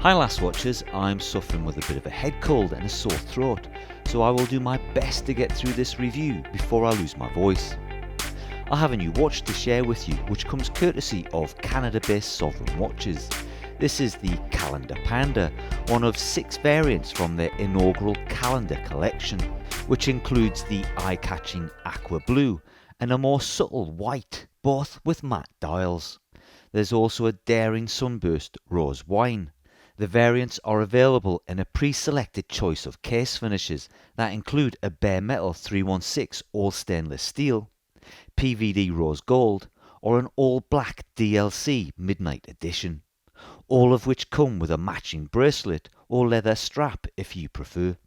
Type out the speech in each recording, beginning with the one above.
Hi last watchers, I'm suffering with a bit of a head cold and a sore throat, so I will do my best to get through this review before I lose my voice. I have a new watch to share with you which comes courtesy of Canada-based Sovrygn watches. This is the Calendar Panda, one of 6 variants from their inaugural calendar collection, which includes the eye-catching aqua blue and a more subtle white, both with matte dials. There's also a daring sunburst rose wine. The variants are available in a pre-selected choice of case finishes that include a bare metal 316 all stainless steel, PVD rose gold, or an all black DLC midnight edition, all of which come with a matching bracelet or leather strap if you prefer.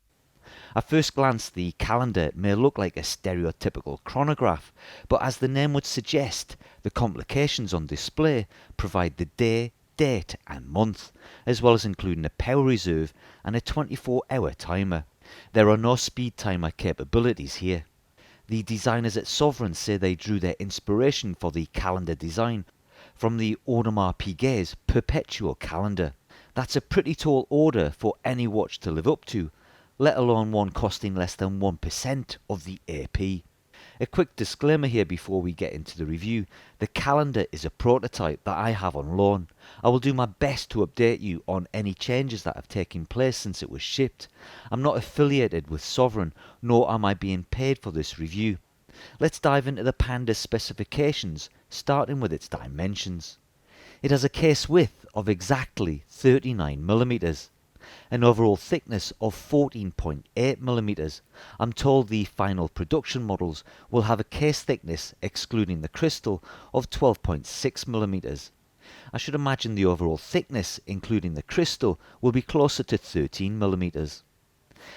At first glance the calendar may look like a stereotypical chronograph, but as the name would suggest, the complications on display provide the day, date and month, as well as including a power reserve and a 24-hour timer. There are no speed timer capabilities here. The designers at Sovrygn say they drew their inspiration for the calendar design from the Audemars Piguet's perpetual calendar. That's a pretty tall order for any watch to live up to, let alone one costing less than 1% of the AP. A quick disclaimer here before we get into the review. The calendar is a prototype that I have on loan. I will do my best to update you on any changes that have taken place since it was shipped. I'm not affiliated with Sovrygn, nor am I being paid for this review. Let's dive into the Panda's specifications, starting with its dimensions. It has a case width of exactly 39mm. An overall thickness of 14.8mm. I'm told the final production models will have a case thickness, excluding the crystal, of 12.6mm. I should imagine the overall thickness, including the crystal, will be closer to 13mm.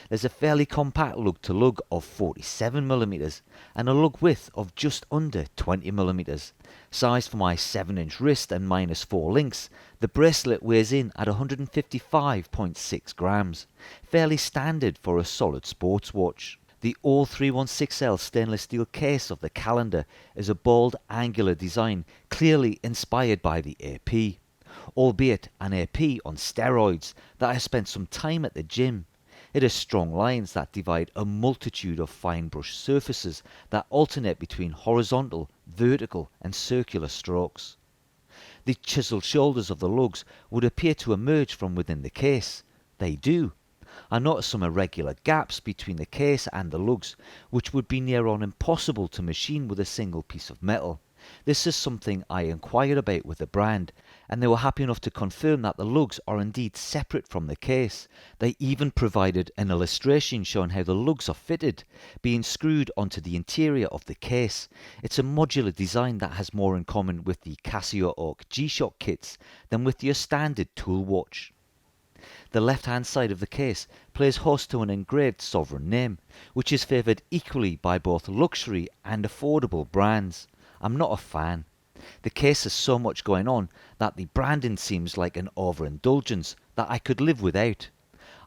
There's a fairly compact lug to lug of 47mm and a lug width of just under 20mm. Size for my 7-inch wrist and -4 links, the bracelet weighs in at 155.6 grams, fairly standard for a solid sports watch. The all 316L stainless steel case of the calendar is a bold angular design clearly inspired by the AP, albeit an AP on steroids that has spent some time at the gym. It has strong lines that divide a multitude of fine brush surfaces that alternate between horizontal, vertical and circular strokes. The chiseled shoulders of the lugs would appear to emerge from within the case. They do. I notice some irregular gaps between the case and the lugs, which would be near on impossible to machine with a single piece of metal. This is something I inquired about with the brand, and they were happy enough to confirm that the lugs are indeed separate from the case. They even provided an illustration showing how the lugs are fitted, being screwed onto the interior of the case. It's a modular design that has more in common with the Casio Oak G-Shock kits than with your standard tool watch. The left-hand side of the case plays host to an engraved Sovrygn name, which is favoured equally by both luxury and affordable brands. I'm not a fan. The case has so much going on that the branding seems like an overindulgence that I could live without.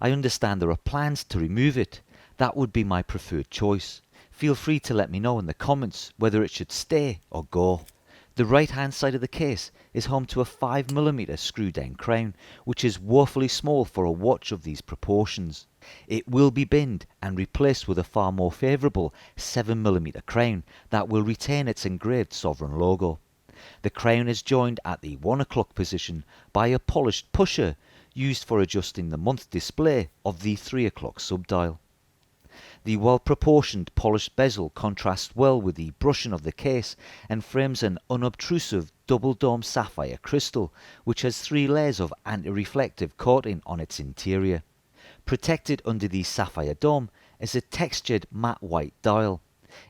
I understand there are plans to remove it. That would be my preferred choice. Feel free to let me know in the comments whether it should stay or go. The right hand side of the case is home to a 5mm screw down crown, which is woefully small for a watch of these proportions. It will be binned and replaced with a far more favourable 7mm crown that will retain its engraved Sovrygn logo. The crown is joined at the 1 o'clock position by a polished pusher used for adjusting the month display of the 3 o'clock subdial. The well-proportioned polished bezel contrasts well with the brushing of the case and frames an unobtrusive double-dome sapphire crystal which has 3 layers of anti-reflective coating on its interior. Protected under the sapphire dome is a textured matte white dial.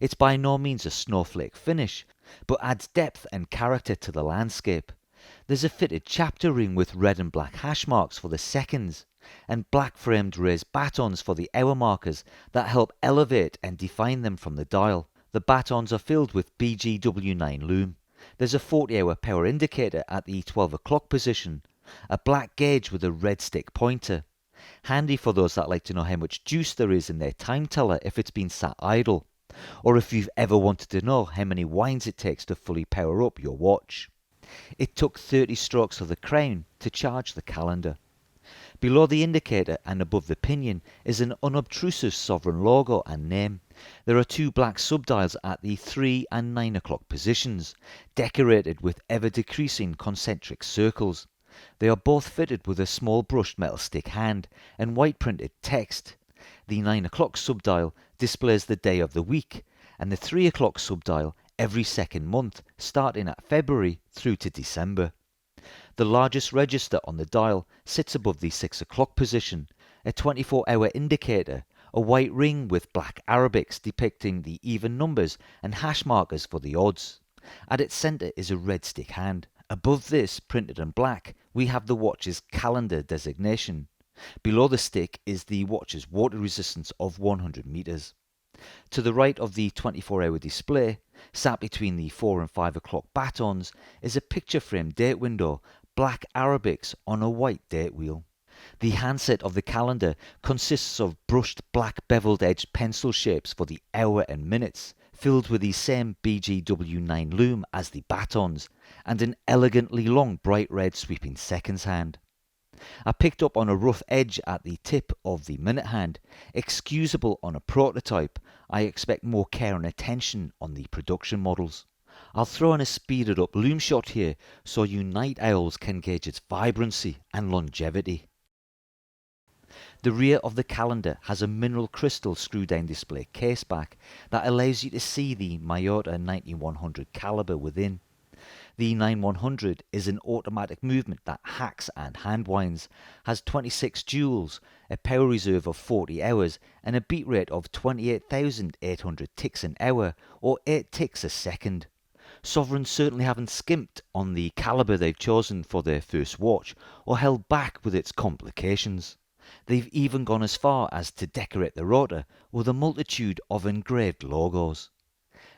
It's by no means a snowflake finish, but adds depth and character to the landscape. There's a fitted chapter ring with red and black hash marks for the seconds, and black framed raised batons for the hour markers that help elevate and define them from the dial. The batons are filled with BGW9 lume. There's a 40-hour power indicator at the 12 o'clock position, a black gauge with a red stick pointer. Handy for those that like to know how much juice there is in their time teller if it's been sat idle, or if you've ever wanted to know how many wines it takes to fully power up your watch. It took 30 strokes of the crown to charge the calendar. Below the indicator and above the pinion is an unobtrusive Sovrygn logo and name. There are two black subdials at the 3 and 9 o'clock positions, decorated with ever-decreasing concentric circles. They are both fitted with a small brushed metal stick hand and white printed text. The 9 o'clock subdial displays the day of the week, and the 3 o'clock subdial every second month, starting at February through to December. The largest register on the dial sits above the 6 o'clock position, a 24-hour indicator, a white ring with black Arabics depicting the even numbers and hash markers for the odds. At its centre is a red stick hand. Above this, printed in black, we have the watch's calendar designation. Below the stick is the watch's water resistance of 100 metres. To the right of the 24-hour display, sat between the 4 and 5 o'clock batons, is a picture frame date window, black Arabics on a white date wheel. The handset of the calendar consists of brushed black beveled edged pencil shapes for the hour and minutes, filled with the same BGW9 loom as the batons, and an elegantly long bright red sweeping seconds hand. I picked up on a rough edge at the tip of the minute hand. Excusable on a prototype, I expect more care and attention on the production models. I'll throw in a speeded up loom shot here so you night owls can gauge its vibrancy and longevity. The rear of the calendar has a mineral crystal screw down display case back that allows you to see the Miyota 9100 caliber within. The 9100 is an automatic movement that hacks and hand winds, has 26 joules, a power reserve of 40 hours and a beat rate of 28,800 ticks an hour or 8 ticks a second. Sovrygn certainly haven't skimped on the caliber they've chosen for their first watch or held back with its complications. They've even gone as far as to decorate the rotor with a multitude of engraved logos.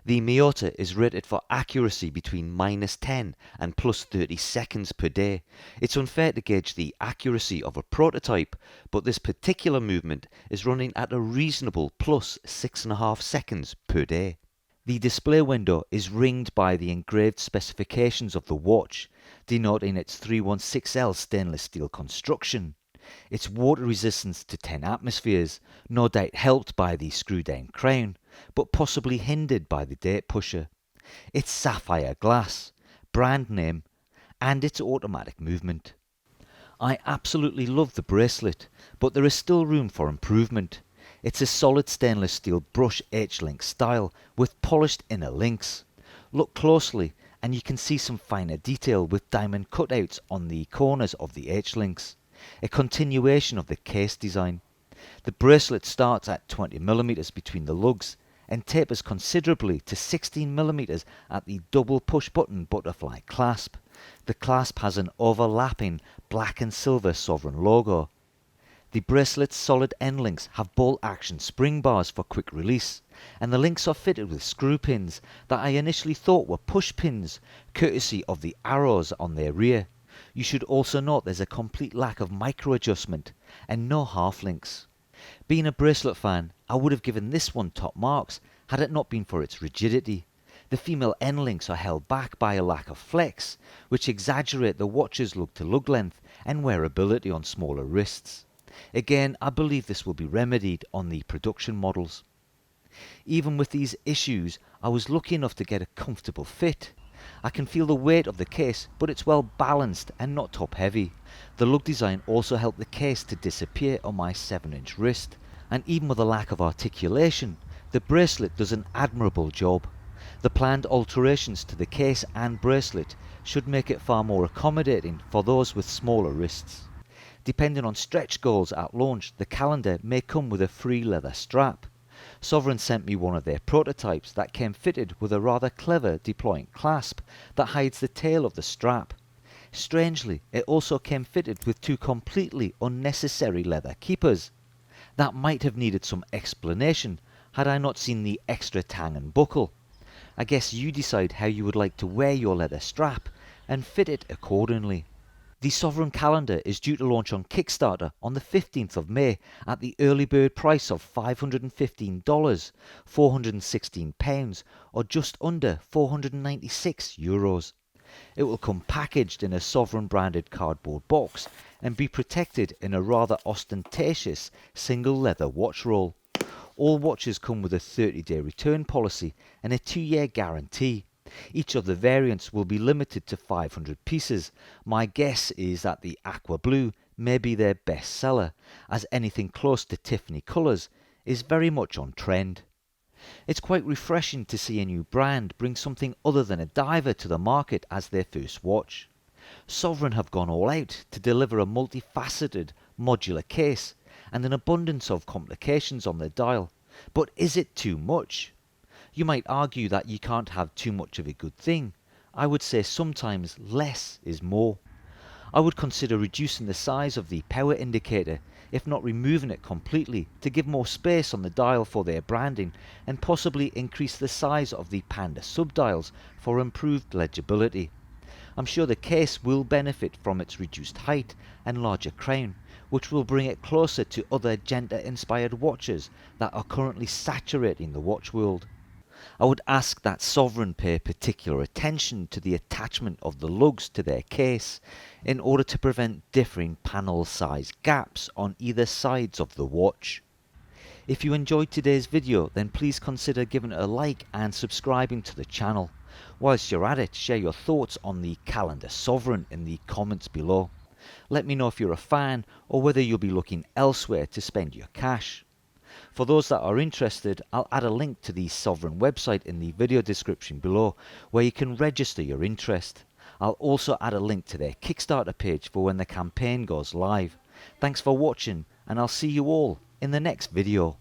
The Miyota is rated for accuracy between -10 and +30 seconds per day. It's unfair to gauge the accuracy of a prototype, but this particular movement is running at a reasonable +6.5 seconds per day. The display window is ringed by the engraved specifications of the watch, denoting its 316L stainless steel construction. Its water resistance to 10 atmospheres, no doubt helped by the screw-down crown, but possibly hindered by the date pusher. Its sapphire glass, brand name, and its automatic movement. I absolutely love the bracelet, but there is still room for improvement. It's a solid stainless steel brush H-link style with polished inner links. Look closely and you can see some finer detail with diamond cutouts on the corners of the H-links. A continuation of the case design. The bracelet starts at 20mm between the lugs and tapers considerably to 16mm at the double push button butterfly clasp. The clasp has an overlapping black and silver Sovrygn logo. The bracelet's solid end links have bolt action spring bars for quick release, and the links are fitted with screw pins that I initially thought were push pins, courtesy of the arrows on their rear. You should also note there's a complete lack of micro adjustment and no half links. Being a bracelet fan, I would have given this one top marks had it not been for its rigidity. The female end links are held back by a lack of flex, which exaggerate the watch's lug-to-lug length and wearability on smaller wrists. Again, I believe this will be remedied on the production models. Even with these issues, I was lucky enough to get a comfortable fit. I can feel the weight of the case, but it's well balanced and not top heavy. The lug design also helped the case to disappear on my 7-inch wrist, and even with a lack of articulation, the bracelet does an admirable job. The planned alterations to the case and bracelet should make it far more accommodating for those with smaller wrists. Depending on stretch goals at launch, the calendar may come with a free leather strap. Sovrygn sent me one of their prototypes that came fitted with a rather clever deploying clasp that hides the tail of the strap. Strangely, it also came fitted with two completely unnecessary leather keepers. That might have needed some explanation had I not seen the extra tang and buckle. I guess you decide how you would like to wear your leather strap and fit it accordingly. The Sovrygn calendar is due to launch on Kickstarter on the 15th of May at the early bird price of $515, £416, or just under €496. It will come packaged in a Sovrygn branded cardboard box and be protected in a rather ostentatious single leather watch roll. All watches come with a 30-day return policy and a 2-year guarantee. Each of the variants will be limited to 500 pieces. My guess is that the aqua blue may be their best seller, as anything close to Tiffany colours is very much on trend. It's quite refreshing to see a new brand bring something other than a diver to the market as their first watch. Sovrygn have gone all out to deliver a multifaceted, modular case and an abundance of complications on the dial. But is it too much? You might argue that you can't have too much of a good thing. I would say sometimes less is more. I would consider reducing the size of the power indicator, if not removing it completely, to give more space on the dial for their branding, and possibly increase the size of the Panda subdials for improved legibility. I'm sure the case will benefit from its reduced height and larger crown, which will bring it closer to other gender-inspired watches that are currently saturating the watch world. I would ask that Sovrygn pay particular attention to the attachment of the lugs to their case in order to prevent differing panel size gaps on either sides of the watch. If you enjoyed today's video, then please consider giving it a like and subscribing to the channel. Whilst you're at it, share your thoughts on the calendar Sovrygn in the comments below. Let me know if you're a fan or whether you'll be looking elsewhere to spend your cash. For those that are interested, I'll add a link to the Sovrygn website in the video description below, where you can register your interest. I'll also add a link to their Kickstarter page for when the campaign goes live. Thanks for watching, and I'll see you all in the next video.